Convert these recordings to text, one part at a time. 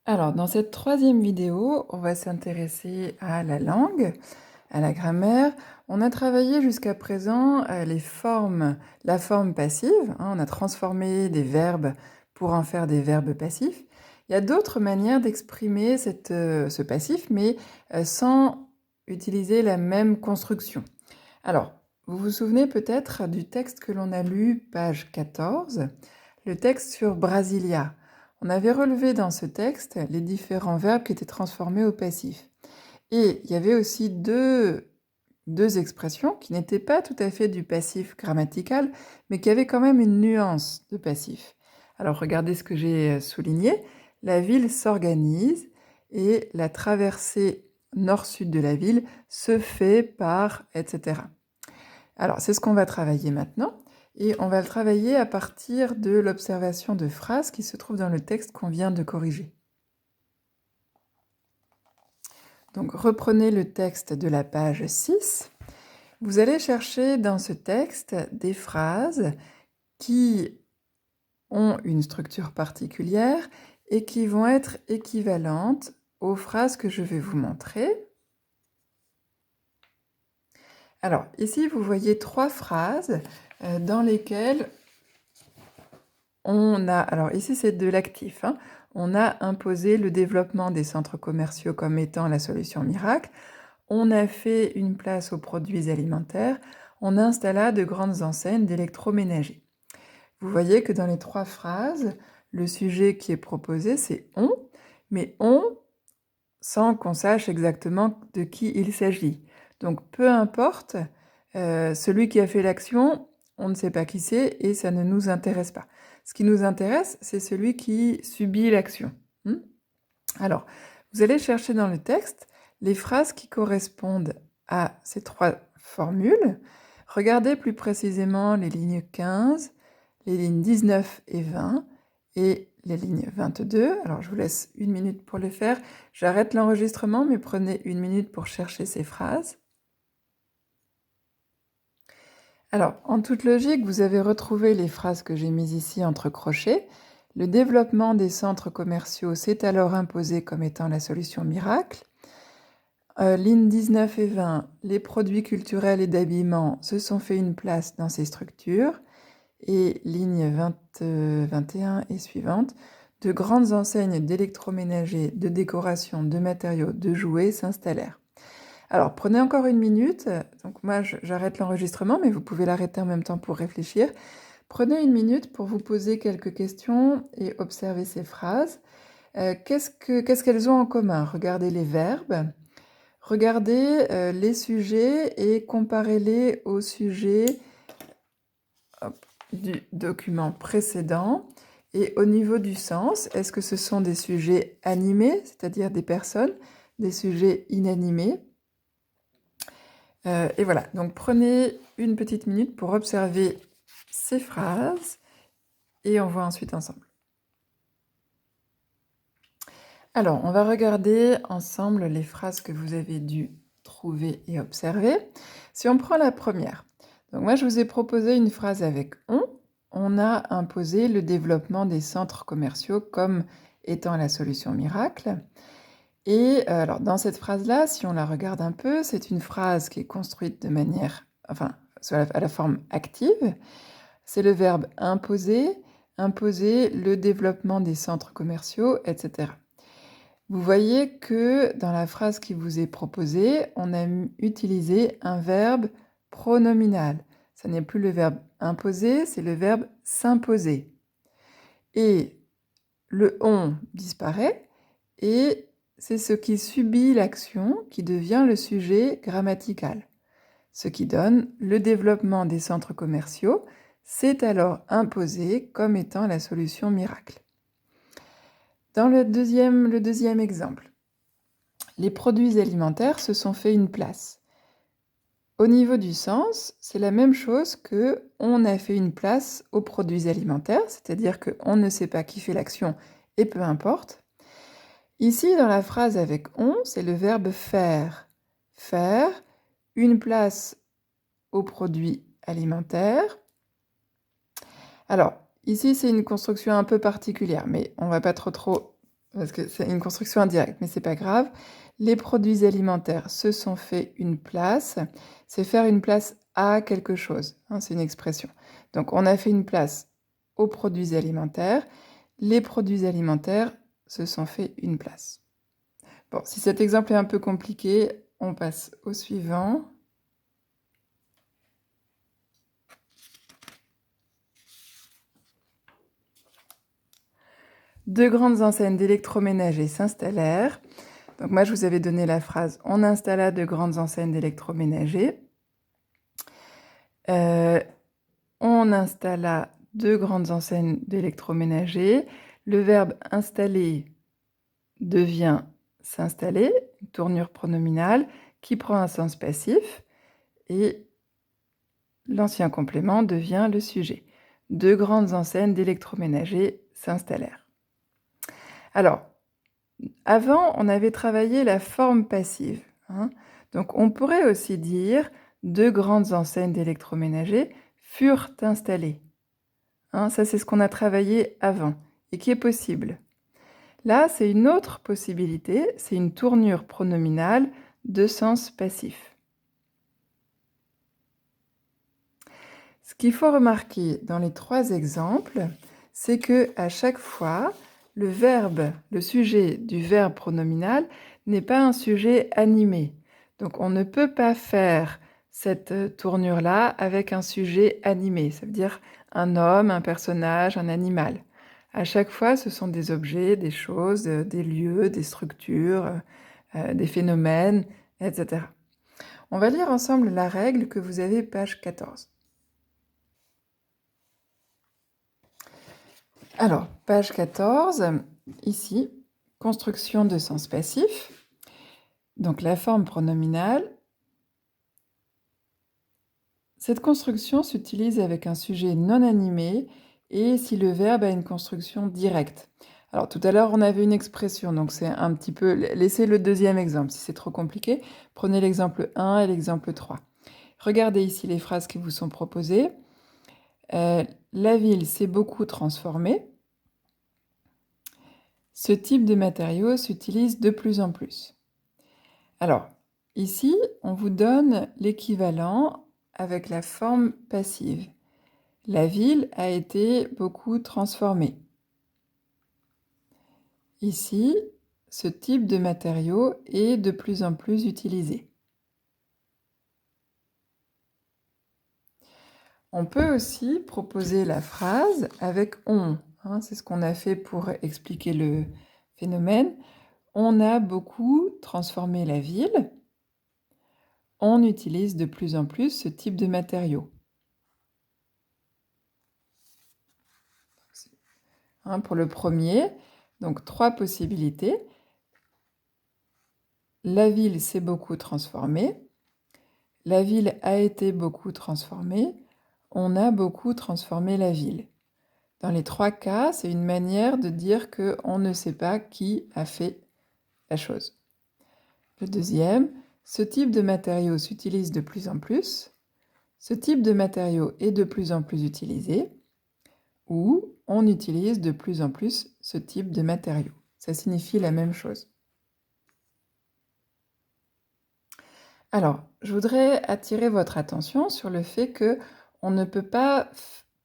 Alors, dans cette troisième vidéo, on va s'intéresser à la langue, à la grammaire. On a travaillé jusqu'à présent la forme passive, hein, on a transformé des verbes pour en faire des verbes passifs. Il y a d'autres manières d'exprimer ce passif, mais sans utiliser la même construction. Alors, vous vous souvenez peut-être du texte que l'on a lu, page 14, le texte sur Brasilia. On avait relevé dans ce texte les différents verbes qui étaient transformés au passif. Et il y avait aussi deux expressions qui n'étaient pas tout à fait du passif grammatical, mais qui avaient quand même une nuance de passif. Alors regardez ce que j'ai souligné. La ville s'organise et la traversée nord-sud de la ville se fait par, etc. Alors c'est ce qu'on va travailler maintenant. Et on va le travailler à partir de l'observation de phrases qui se trouvent dans le texte qu'on vient de corriger. Donc reprenez le texte de la page 6. Vous allez chercher dans ce texte des phrases qui ont une structure particulière et qui vont être équivalentes aux phrases que je vais vous montrer. Alors ici, vous voyez trois phrases dans lesquelles on a, alors ici c'est de l'actif, hein. On a imposé le développement des centres commerciaux comme étant la solution miracle, on a fait une place aux produits alimentaires, on installa de grandes enseignes d'électroménager. Vous voyez que dans les trois phrases, le sujet qui est proposé c'est on, mais on sans qu'on sache exactement de qui il s'agit. Donc peu importe, celui qui a fait l'action, on ne sait pas qui c'est et ça ne nous intéresse pas. Ce qui nous intéresse, c'est celui qui subit l'action. Alors, vous allez chercher dans le texte les phrases qui correspondent à ces trois formules. Regardez plus précisément les lignes 15, les lignes 19 et 20 et les lignes 22. Alors, je vous laisse une minute pour le faire. J'arrête l'enregistrement, mais prenez une minute pour chercher ces phrases. Alors, en toute logique, vous avez retrouvé les phrases que j'ai mises ici entre crochets. Le développement des centres commerciaux s'est alors imposé comme étant la solution miracle. Lignes 19 et 20, les produits culturels et d'habillement se sont fait une place dans ces structures. Et ligne 21 et suivante, de grandes enseignes d'électroménager, de décoration, de matériaux, de jouets s'installèrent. Alors, prenez encore une minute. Donc moi, j'arrête l'enregistrement, mais vous pouvez l'arrêter en même temps pour réfléchir. Prenez une minute pour vous poser quelques questions et observer ces phrases. Qu'est-ce qu'elles ont en commun? Regardez les verbes, regardez les sujets et comparez-les aux sujets du document précédent. Et au niveau du sens, est-ce que ce sont des sujets animés, c'est-à-dire des personnes, des sujets inanimés? Et voilà, donc prenez une petite minute pour observer ces phrases et on voit ensuite ensemble. Alors, on va regarder ensemble les phrases que vous avez dû trouver et observer. Si on prend la première, donc moi je vous ai proposé une phrase avec on a imposé le développement des centres commerciaux comme étant la solution miracle. Et alors dans cette phrase-là, si on la regarde un peu, c'est une phrase qui est construite de manière, enfin, à la forme active. C'est le verbe imposer, imposer le développement des centres commerciaux, etc. Vous voyez que dans la phrase qui vous est proposée, on a utilisé un verbe pronominal. Ça n'est plus le verbe imposer, c'est le verbe s'imposer. Et le on disparaît et c'est ce qui subit l'action qui devient le sujet grammatical. Ce qui donne le développement des centres commerciaux, c'est alors imposé comme étant la solution miracle. Dans le deuxième exemple, les produits alimentaires se sont fait une place. Au niveau du sens, c'est la même chose que on a fait une place aux produits alimentaires, c'est-à-dire qu'on ne sait pas qui fait l'action et peu importe. Ici, dans la phrase avec on, c'est le verbe faire. Faire une place aux produits alimentaires. Alors, ici, c'est une construction un peu particulière, mais on ne va pas trop parce que c'est une construction indirecte, mais c'est pas grave. Les produits alimentaires se sont fait une place. C'est faire une place à quelque chose, hein, c'est une expression. Donc on a fait une place aux produits alimentaires. Les produits alimentaires se sont fait une place. Bon, si cet exemple est un peu compliqué, on passe au suivant. Deux grandes enseignes d'électroménager s'installèrent. Donc moi, je vous avais donné la phrase « On installa de grandes enseignes d'électroménager ». On installa deux grandes enseignes d'électroménager. Le verbe « installer » devient « s'installer », une tournure pronominale qui prend un sens passif. Et l'ancien complément devient le sujet. Deux grandes enseignes d'électroménager s'installèrent. Alors, avant, on avait travaillé la forme passive, hein. Donc, on pourrait aussi dire « deux grandes enseignes d'électroménager furent installées ». Hein, ça, c'est ce qu'on a travaillé avant et qui est possible. Là, c'est une autre possibilité, c'est une tournure pronominale de sens passif. Ce qu'il faut remarquer dans les trois exemples, c'est que à chaque fois, le verbe, le sujet du verbe pronominal n'est pas un sujet animé. Donc on ne peut pas faire cette tournure-là avec un sujet animé. Ça veut dire un homme, un personnage, un animal. À chaque fois, ce sont des objets, des choses, des lieux, des structures, des phénomènes, etc. On va lire ensemble la règle que vous avez page 14. Alors, page 14, ici, construction de sens passif. Donc la forme pronominale. Cette construction s'utilise avec un sujet non animé et si le verbe a une construction directe. Alors tout à l'heure, on avait une expression, donc c'est un petit peu... Laissez le deuxième exemple, si c'est trop compliqué. Prenez l'exemple 1 et l'exemple 3. Regardez ici les phrases qui vous sont proposées. La ville s'est beaucoup transformée. Ce type de matériaux s'utilise de plus en plus. Alors, ici, on vous donne l'équivalent avec la forme passive. La ville a été beaucoup transformée. Ici, ce type de matériau est de plus en plus utilisé. On peut aussi proposer la phrase avec « on ». Hein, c'est ce qu'on a fait pour expliquer le phénomène. On a beaucoup transformé la ville. On utilise de plus en plus ce type de matériaux. Hein, pour le premier, donc 3 possibilités. La ville s'est beaucoup transformée. La ville a été beaucoup transformée. On a beaucoup transformé la ville. Dans les 3 cas, c'est une manière de dire qu'on ne sait pas qui a fait la chose. Le deuxième, ce type de matériau s'utilise de plus en plus. Ce type de matériau est de plus en plus utilisé. Ou on utilise de plus en plus ce type de matériau. Ça signifie la même chose. Alors, je voudrais attirer votre attention sur le fait qu'on ne peut pas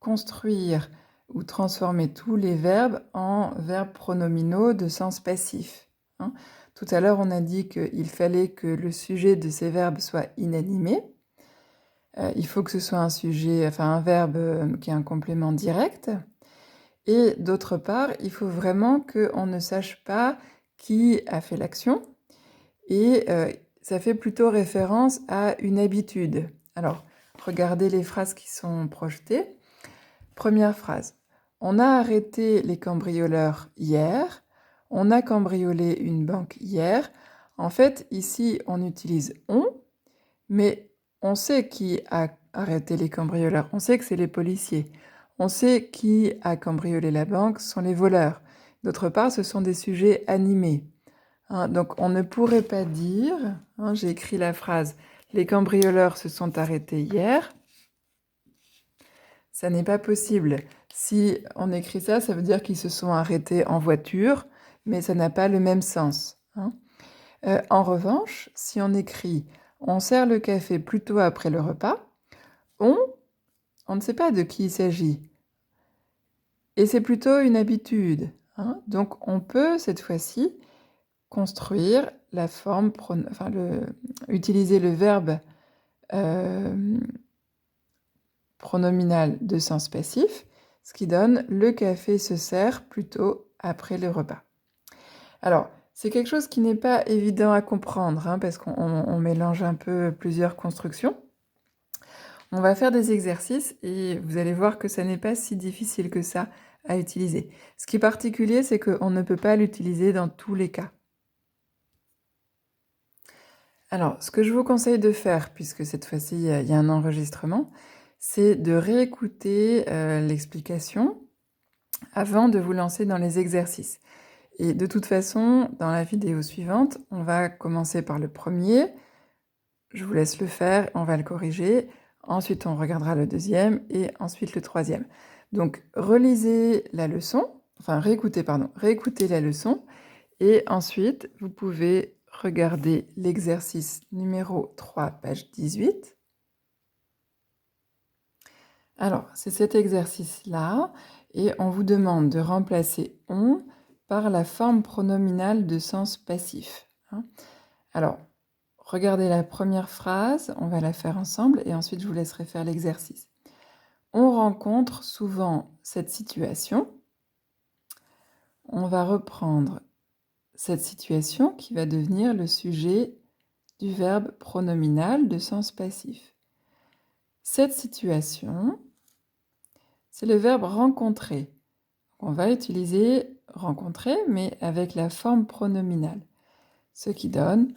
construire ou transformer tous les verbes en verbes pronominaux de sens passif. Hein. Tout à l'heure, on a dit qu'il fallait que le sujet de ces verbes soit inanimé. Il faut que ce soit un sujet, enfin un verbe qui est un complément direct. Et d'autre part, il faut vraiment qu'on ne sache pas qui a fait l'action. Et ça fait plutôt référence à une habitude. Alors, regardez les phrases qui sont projetées. Première phrase. On a arrêté les cambrioleurs hier. On a cambriolé une banque hier. En fait, ici, on utilise « on », mais on sait qui a arrêté les cambrioleurs. On sait que c'est les policiers. On sait qui a cambriolé la banque, ce sont les voleurs. D'autre part, ce sont des sujets animés. Hein, donc on ne pourrait pas dire, hein, j'ai écrit la phrase « Les cambrioleurs se sont arrêtés hier ». Ça n'est pas possible. Si on écrit ça, ça veut dire qu'ils se sont arrêtés en voiture, mais ça n'a pas le même sens, hein. En revanche, si on écrit « on sert le café plutôt après le repas », on ne sait pas de qui il s'agit. Et c'est plutôt une habitude, hein. Donc on peut, cette fois-ci, construire la forme utiliser le verbe pronominal de sens passif, ce qui donne « le café se sert plutôt après le repas ». Alors, c'est quelque chose qui n'est pas évident à comprendre, hein, parce qu'on mélange un peu plusieurs constructions. On va faire des exercices et vous allez voir que ça n'est pas si difficile que ça à utiliser. Ce qui est particulier, c'est qu'on ne peut pas l'utiliser dans tous les cas. Alors, ce que je vous conseille de faire, puisque cette fois-ci, il y a un enregistrement, c'est de réécouter l'explication avant de vous lancer dans les exercices. Et de toute façon, dans la vidéo suivante, on va commencer par le premier. Je vous laisse le faire, on va le corriger. Ensuite, on regardera le deuxième et ensuite le troisième. Donc, relisez la leçon, réécoutez la leçon et ensuite, vous pouvez regarder l'exercice numéro 3, page 18. Alors, c'est cet exercice-là et on vous demande de remplacer « on » par la forme pronominale de sens passif, hein. Alors, regardez la première phrase, on va la faire ensemble et ensuite je vous laisserai faire l'exercice. On rencontre souvent cette situation. On va reprendre cette situation qui va devenir le sujet du verbe pronominal de sens passif. Cette situation, c'est le verbe rencontrer. On va utiliser rencontrer, mais avec la forme pronominale, ce qui donne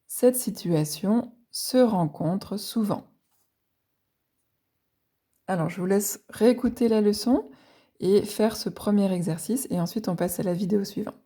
cette situation se rencontre souvent. Alors, je vous laisse réécouter la leçon et faire ce premier exercice et ensuite on passe à la vidéo suivante.